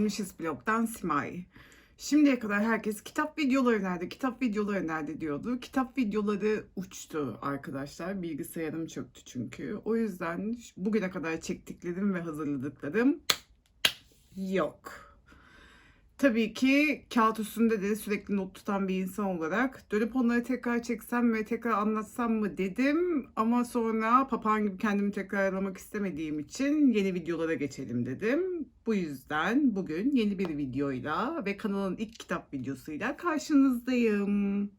Delicious Blog'dan Simay. Şimdiye kadar herkes kitap videoları nerede, kitap videoları nerede diyordu. Kitap videoları uçtu arkadaşlar. Bilgisayarım çöktü çünkü. O yüzden bugüne kadar çektiklerim ve hazırladıklarım yok. Tabii ki kağıt üstünde de sürekli not tutan bir insan olarak dönüp onları tekrar çeksem ve tekrar anlatsam mı dedim. Ama sonra papağan gibi kendimi tekrarlamak istemediğim için yeni videolara geçelim dedim. Bu yüzden bugün yeni bir videoyla ve kanalın ilk kitap videosuyla karşınızdayım.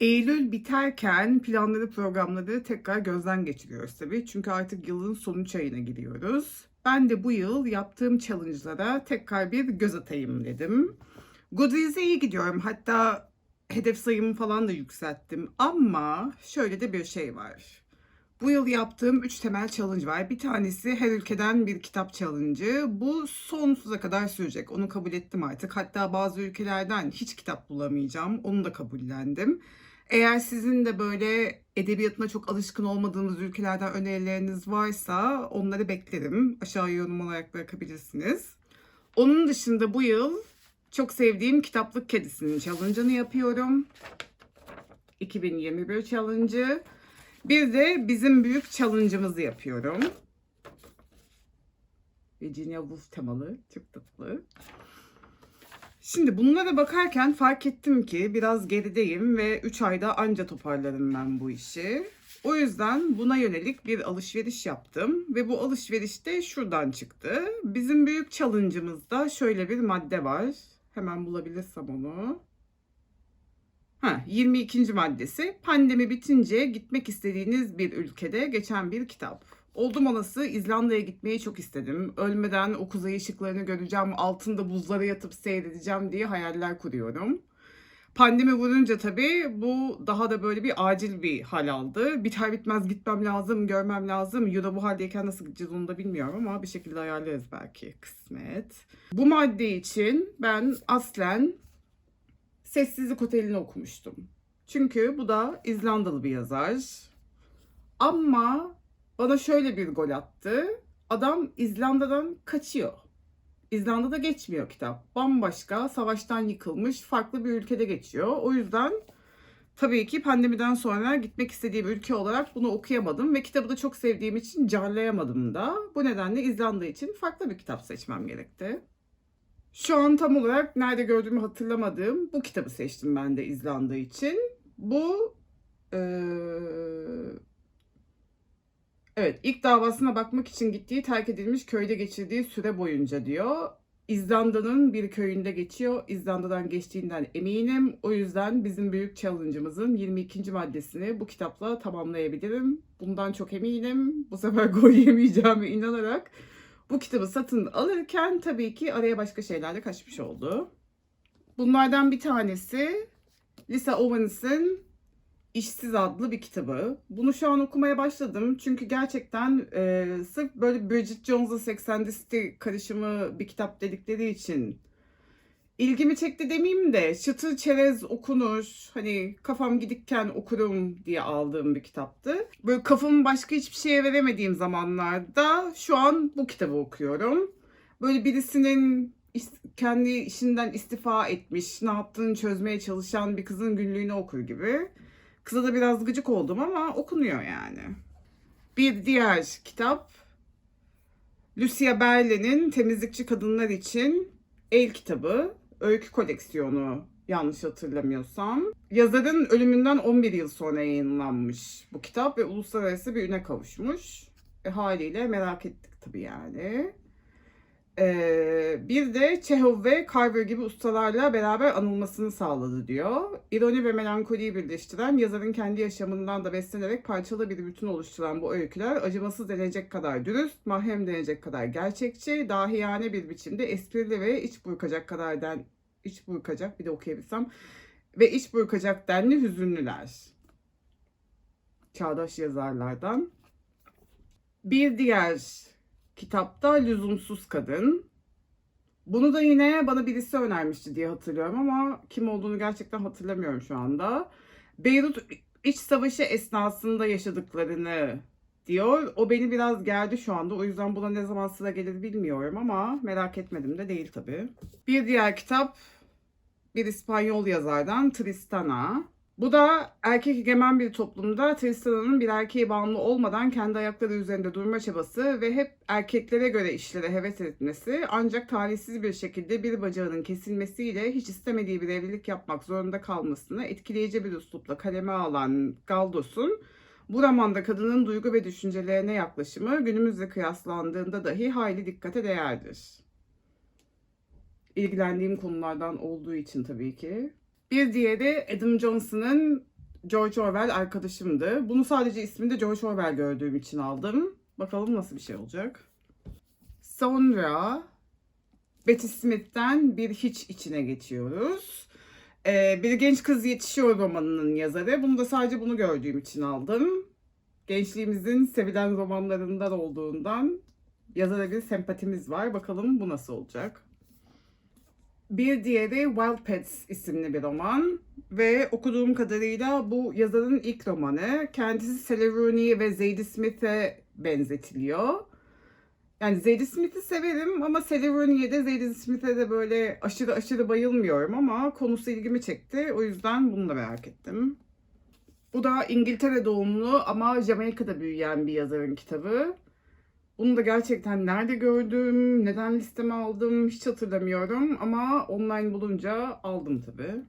Eylül biterken planları, programları tekrar gözden geçiriyoruz tabii. Çünkü artık yılın son 3 ayına giriyoruz. Ben de bu yıl yaptığım challenge'lara tekrar bir göz atayım dedim. Goodreads'e iyi gidiyorum. Hatta hedef sayımı falan da yükselttim. Ama şöyle de bir şey var. Bu yıl yaptığım 3 temel challenge var. Bir tanesi her ülkeden bir kitap challenge'ı. Bu sonsuza kadar sürecek. Onu kabul ettim artık. Hatta bazı ülkelerden hiç kitap bulamayacağım. Onu da kabullendim. Eğer sizin de böyle edebiyatına çok alışkın olmadığınız ülkelerden önerileriniz varsa onları beklerim. Aşağıya yorum olarak bırakabilirsiniz. Onun dışında bu yıl çok sevdiğim Kitaplık Kedisi'nin challenge'ını yapıyorum. 2021 challenge'ı. Bir de bizim büyük challenge'ımızı yapıyorum. Virginia Woolf temalı, çok tatlı. Şimdi bunlara bakarken fark ettim ki biraz gerideyim ve 3 ayda anca toparlarım ben bu işi. O yüzden buna yönelik bir alışveriş yaptım ve bu alışveriş de şuradan çıktı. Bizim büyük challenge'ımızda şöyle bir madde var. Hemen bulabilirsem onu. 22. maddesi. Pandemi bitince gitmek istediğiniz bir ülkede geçen bir kitap. Oldum olası İzlanda'ya gitmeyi çok istedim. Ölmeden o kuzey ışıklarını göreceğim, altında buzlara yatıp seyredeceğim diye hayaller kuruyorum. Pandemi vurunca tabii bu daha da böyle bir acil bir hal aldı. Biter bitmez gitmem lazım, görmem lazım. Euro bu haldeyken nasıl gideceğiz onu da bilmiyorum ama bir şekilde ayarlarız belki, kısmet. Bu madde için ben aslen Sessizlik Oteli'ni okumuştum. Çünkü bu da İzlandalı bir yazar. Ama bana şöyle bir gol attı. Adam İzlanda'dan kaçıyor. İzlanda'da geçmiyor kitap. Bambaşka, savaştan yıkılmış, farklı bir ülkede geçiyor. O yüzden tabii ki pandemiden sonra gitmek istediğim ülke olarak bunu okuyamadım ve kitabı da çok sevdiğim için carlayamadım da. Bu nedenle İzlanda için farklı bir kitap seçmem gerekti. Şu an tam olarak nerede gördüğümü hatırlamadığım bu kitabı seçtim ben de İzlanda için. Bu evet, ilk davasına bakmak için gittiği terk edilmiş köyde geçirdiği süre boyunca diyor. İzlanda'nın bir köyünde geçiyor. İzlanda'dan geçtiğinden eminim. O yüzden bizim büyük challenge'ımızın 22. maddesini bu kitapla tamamlayabilirim. Bundan çok eminim. Bu sefer gol yemeyeceğime inanarak bu kitabı satın alırken tabii ki araya başka şeyler de kaçmış oldu. Bunlardan bir tanesi Lisa Owens'in İşsiz adlı bir kitabı. Bunu şu an okumaya başladım. Çünkü gerçekten sırf böyle Bridget Jones'la Sex and the City karışımı bir kitap dedikleri için ilgimi çekti demeyeyim de çıtır çerez okunur, hani kafam gidikken okurum diye aldığım bir kitaptı. Böyle kafamı başka hiçbir şeye veremediğim zamanlarda şu an bu kitabı okuyorum. Böyle birisinin kendi işinden istifa etmiş, ne yaptığını çözmeye çalışan bir kızın günlüğünü okur gibi. Kıza da biraz gıcık oldum ama okunuyor yani. Bir diğer kitap Lucia Berlin'in Temizlikçi Kadınlar için El kitabı, öykü koleksiyonu yanlış hatırlamıyorsam. Yazarın ölümünden 11 yıl sonra yayınlanmış bu kitap ve uluslararası bir üne kavuşmuş. Haliyle merak ettik tabii yani. Bir de Chekhov ve Carver gibi ustalarla beraber anılmasını sağladı diyor. İroni ve melankoliyi birleştiren, yazarın kendi yaşamından da beslenerek parçalı bir bütün oluşturan bu öyküler acımasız denecek kadar dürüst, mahrem denecek kadar gerçekçi, dahiyane bir biçimde esprili ve iç burkacak bir de okuyabilsem ve iç burkacak denli hüzünlüler. Çağdaş yazarlardan. Bir diğer kitapta Lüzumsuz Kadın. Bunu da yine bana birisi önermişti diye hatırlıyorum ama kim olduğunu gerçekten hatırlamıyorum şu anda. Beyrut İç Savaşı esnasında yaşadıklarını diyor. O beni biraz gerdi şu anda. O yüzden buna ne zaman sıra gelir bilmiyorum ama merak etmedim de değil tabii. Bir diğer kitap bir İspanyol yazardan, Tristana. Bu da erkek egemen bir toplumda Tristana'nın bir erkeğe bağımlı olmadan kendi ayakları üzerinde durma çabası ve hep erkeklere göre işlere heves etmesi, ancak talihsiz bir şekilde bir bacağının kesilmesiyle hiç istemediği bir evlilik yapmak zorunda kalmasını etkileyici bir üslupla kaleme alan Galdos'un bu romanda kadının duygu ve düşüncelerine yaklaşımı günümüzle kıyaslandığında dahi hayli dikkate değerdir. İlgilendiğim konulardan olduğu için tabii ki. Bir diğeri Adam Johnson'ın George Orwell Arkadaşımdı. Bunu sadece isminde George Orwell gördüğüm için aldım. Bakalım nasıl bir şey olacak. Sonra Betty Smith'ten Bir Hiç içine geçiyoruz. Bir genç kız yetişiyor romanının yazarı. Bunu da sadece bunu gördüğüm için aldım. Gençliğimizin sevilen romanlarından olduğundan yazara bir sempatimiz var. Bakalım bu nasıl olacak. Bir diğeri Wild Pets isimli bir roman ve okuduğum kadarıyla bu yazarın ilk romanı. Kendisi Sally Rooney ve Zadie Smith'e benzetiliyor. Yani Zadie Smith'i severim ama Sally Rooney'e de Zadie Smith'e de böyle aşırı bayılmıyorum ama konusu ilgimi çekti. O yüzden bunu da merak ettim. Bu da İngiltere doğumlu ama Jamaika'da büyüyen bir yazarın kitabı. Bunu da gerçekten nerede gördüm, neden listeme aldım hiç hatırlamıyorum ama online bulunca aldım tabii.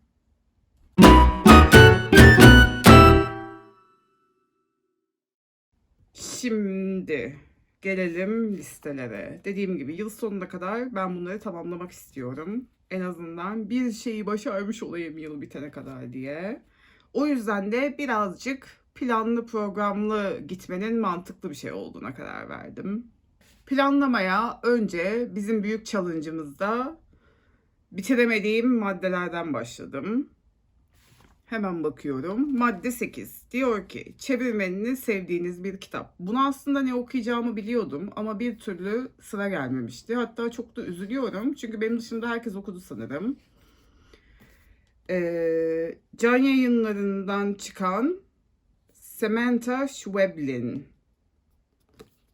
Şimdi gelelim listelere. Dediğim gibi yıl sonuna kadar ben bunları tamamlamak istiyorum. En azından bir şeyi başarmış olayım yıl bitene kadar diye. O yüzden de birazcık planlı programlı gitmenin mantıklı bir şey olduğuna karar verdim. Planlamaya önce bizim büyük challenge'ımızda bitiremediğim maddelerden başladım. Hemen bakıyorum. Madde 8 diyor ki çevirmenini sevdiğiniz bir kitap. Bunu aslında ne okuyacağımı biliyordum ama bir türlü sıra gelmemişti. Hatta çok da üzülüyorum çünkü benim dışında herkes okudu sanırım. Can Yayınları'ndan çıkan Samantha Schweblin.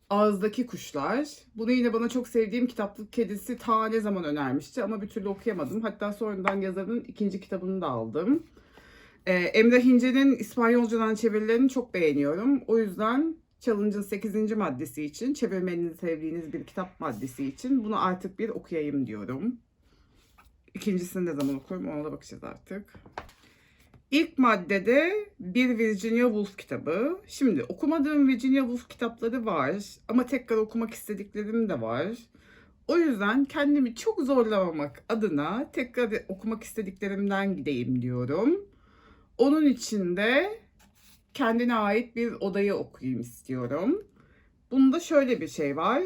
Ağızdaki Kuşlar. Bunu yine bana çok sevdiğim Kitaplık Kedisi ta ne zaman önermişti ama bir türlü okuyamadım. Hatta sonradan yazarın ikinci kitabını da aldım. Emrah İnce'nin İspanyolcadan çevirilerini çok beğeniyorum. O yüzden Challenge'ın 8. maddesi için, çevirmenini sevdiğiniz bir kitap maddesi için bunu artık bir okuyayım diyorum. İkincisini ne zaman okurum ona da bakacağız artık. İlk maddede bir Virginia Woolf kitabı. Şimdi okumadığım Virginia Woolf kitapları var ama tekrar okumak istediklerim de var. O yüzden kendimi çok zorlamamak adına tekrar okumak istediklerimden gideyim diyorum. Onun için de kendine ait bir odayı okuyayım istiyorum. Bunda şöyle bir şey var.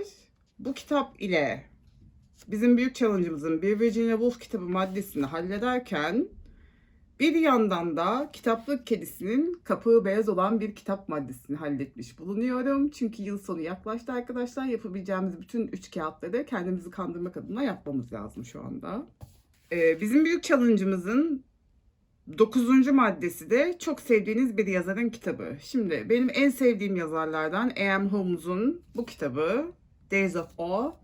Bu kitap ile bizim büyük challenge'ımızın bir Virginia Woolf kitabı maddesini hallederken bir yandan da Kitaplık Kedisi'nin kapağı beyaz olan bir kitap maddesini halletmiş bulunuyorum. Çünkü yıl sonu yaklaştı arkadaşlar. Yapabileceğimiz bütün 3 kağıtları kendimizi kandırmak adına yapmamız lazım şu anda. Bizim büyük challenge'ımızın 9. maddesi de çok sevdiğiniz bir yazarın kitabı. Şimdi benim en sevdiğim yazarlardan A.M. Holmes'un bu kitabı Days of Awe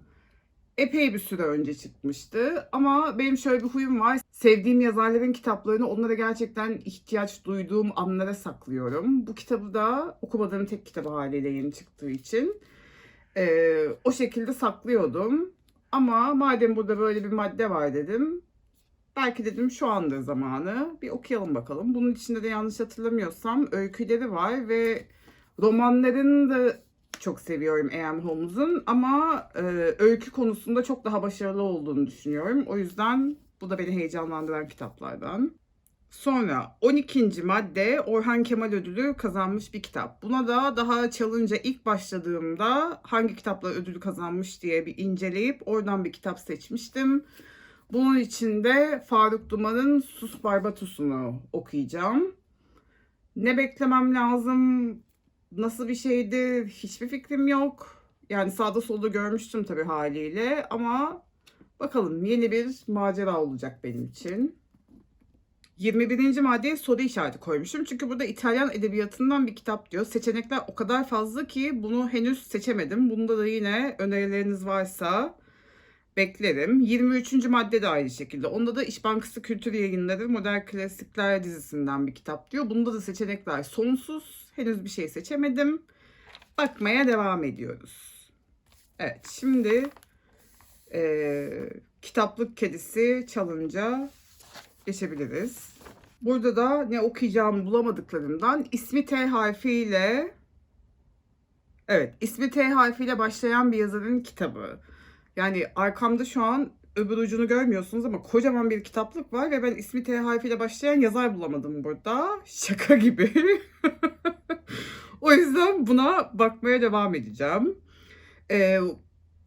epey bir süre önce çıkmıştı. Ama benim şöyle bir huyum var. Sevdiğim yazarların kitaplarını onlara gerçekten ihtiyaç duyduğum anlara saklıyorum. Bu kitabı da okumadığım tek kitabı haliyle yeni çıktığı için o şekilde saklıyordum. Ama madem burada böyle bir madde var dedim. Belki dedim şu anda zamanı bir okuyalım bakalım. Bunun içinde de yanlış hatırlamıyorsam öyküleri var ve romanlarını da çok seviyorum A.M. Holmes'un ama öykü konusunda çok daha başarılı olduğunu düşünüyorum. O yüzden bu da beni heyecanlandıran kitaplardan. Sonra 12. madde Orhan Kemal ödülü kazanmış bir kitap. Buna da daha challenge'a ilk başladığımda hangi kitaplar ödülü kazanmış diye bir inceleyip oradan bir kitap seçmiştim. Bunun için de Faruk Duman'ın Sus Barbatus'unu okuyacağım. Ne beklemem lazım? Nasıl bir şeydi? Hiçbir fikrim yok. Yani sağda solda görmüştüm tabii haliyle ama bakalım yeni bir macera olacak benim için. 21. maddeye soru işareti koymuşum. Çünkü burada İtalyan edebiyatından bir kitap diyor. Seçenekler o kadar fazla ki bunu henüz seçemedim. Bunda da yine önerileriniz varsa beklerim. 23. madde de aynı şekilde. Onda da İş Bankası Kültür Yayınları Modern Klasikler dizisinden bir kitap diyor. Bunda da seçenekler sonsuz. Henüz bir şey seçemedim. Bakmaya devam ediyoruz. Evet, şimdi kitaplık kedisi challenge'a geçebiliriz. Burada da ne okuyacağımı bulamadıklarımdan ismi T harfiyle, evet, ismi T harfiyle başlayan bir yazarın kitabı. Yani arkamda şu an öbür ucunu görmüyorsunuz ama kocaman bir kitaplık var ve ben ismi T harfiyle başlayan yazar bulamadım burada. Şaka gibi. O yüzden buna bakmaya devam edeceğim. Ee,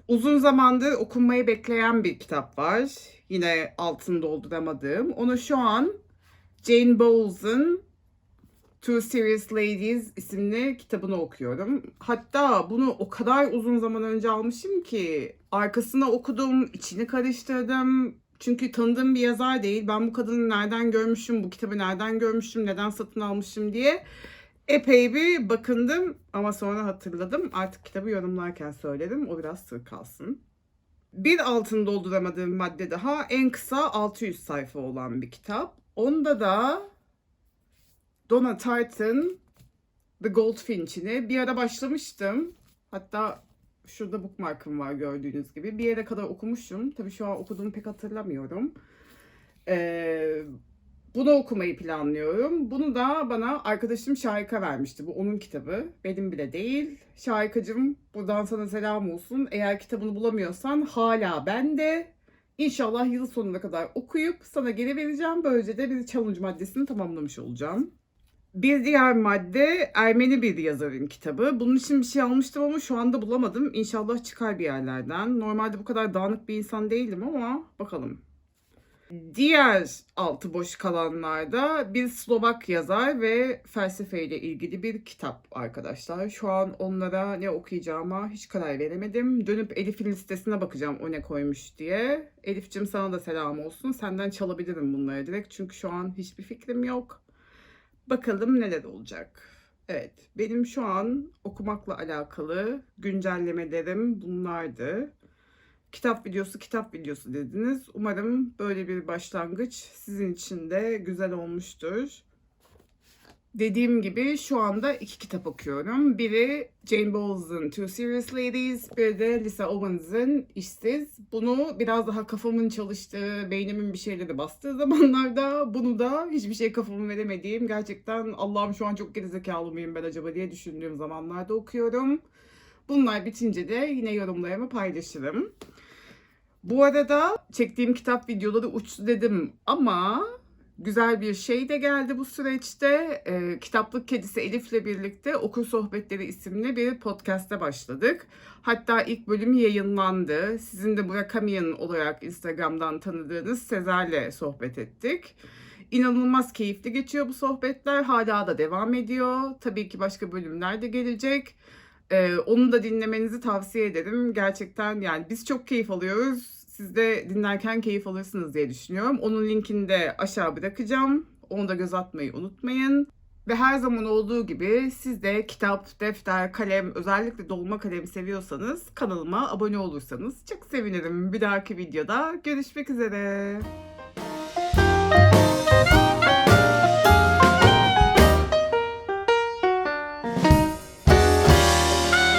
Uzun zamandır okunmayı bekleyen bir kitap var. Yine altını dolduramadığım. Onu şu an Jane Bowles'ın Two Serious Ladies isimli kitabını okuyorum. Hatta bunu o kadar uzun zaman önce almışım ki arkasına okudum, içini karıştırdım. Çünkü tanıdığım bir yazar değil. Ben bu kadını nereden görmüşüm, bu kitabı nereden görmüşüm, neden satın almışım diye epey bir bakındım ama sonra hatırladım. Artık kitabı yorumlarken söyledim. O biraz sır kalsın. Bir altını dolduramadığım madde daha, en kısa 600 sayfa olan bir kitap. Onda da Donna Tartt'ın The Goldfinch'ini bir ara başlamıştım. Hatta şurada bookmark'ım var gördüğünüz gibi. Bir yere kadar okumuşum. Tabii şu an okuduğumu pek hatırlamıyorum. Bunu okumayı planlıyorum. Bunu da bana arkadaşım Şahika vermişti. Bu onun kitabı. Benim bile değil. Şahikacığım, buradan sana selam olsun. Eğer kitabını bulamıyorsan hala bende. İnşallah yıl sonuna kadar okuyup sana geri vereceğim. Böylece de bir challenge maddesini tamamlamış olacağım. Bir diğer madde Ermeni bir yazarın kitabı. Bunun için bir şey almıştım ama şu anda bulamadım. İnşallah çıkar bir yerlerden. Normalde bu kadar dağınık bir insan değildim ama bakalım. Diğer altı boş kalanlarda bir Slovak yazar ve felsefeyle ilgili bir kitap arkadaşlar. Şu an onlara ne okuyacağıma hiç karar veremedim. Dönüp Elif'in listesine bakacağım o ne koymuş diye. Elif'cim, sana da selam olsun. Senden çalabilirim bunları direkt çünkü şu an hiçbir fikrim yok. Bakalım neler olacak. Evet, benim şu an okumakla alakalı güncellemelerim bunlardı. Kitap videosu dediniz. Umarım böyle bir başlangıç sizin için de güzel olmuştur. Dediğim gibi şu anda 2 kitap okuyorum. Biri Jane Bowles'ın Two Serious Ladies, bir de Lisa Owens'ın İşsiz. Bunu biraz daha kafamın çalıştığı, beynimin bir şeyleri bastığı zamanlarda, bunu da hiçbir şey kafamı veremediğim, gerçekten Allah'ım şu an çok gerizekalı mıyım ben acaba diye düşündüğüm zamanlarda okuyorum. Bunlar bitince de yine yorumlarımı paylaşırım. Bu arada çektiğim kitap videoları uçtu dedim ama güzel bir şey de geldi bu süreçte. Kitaplık Kedisi Elif'le birlikte Okur Sohbetleri isimli bir podcast'e başladık. Hatta ilk bölümü yayınlandı. Sizin de Burakamiyan olarak Instagram'dan tanıdığınız Sezer'le sohbet ettik. İnanılmaz keyifli geçiyor bu sohbetler. Hala da devam ediyor. Tabii ki başka bölümler de gelecek. Onu da dinlemenizi tavsiye ederim. Gerçekten yani biz çok keyif alıyoruz. Siz de dinlerken keyif alırsınız diye düşünüyorum. Onun linkini de aşağı bırakacağım. Onu da göz atmayı unutmayın. Ve her zaman olduğu gibi siz de kitap, defter, kalem, özellikle dolma kalem seviyorsanız kanalıma abone olursanız çok sevinirim. Bir dahaki videoda görüşmek üzere.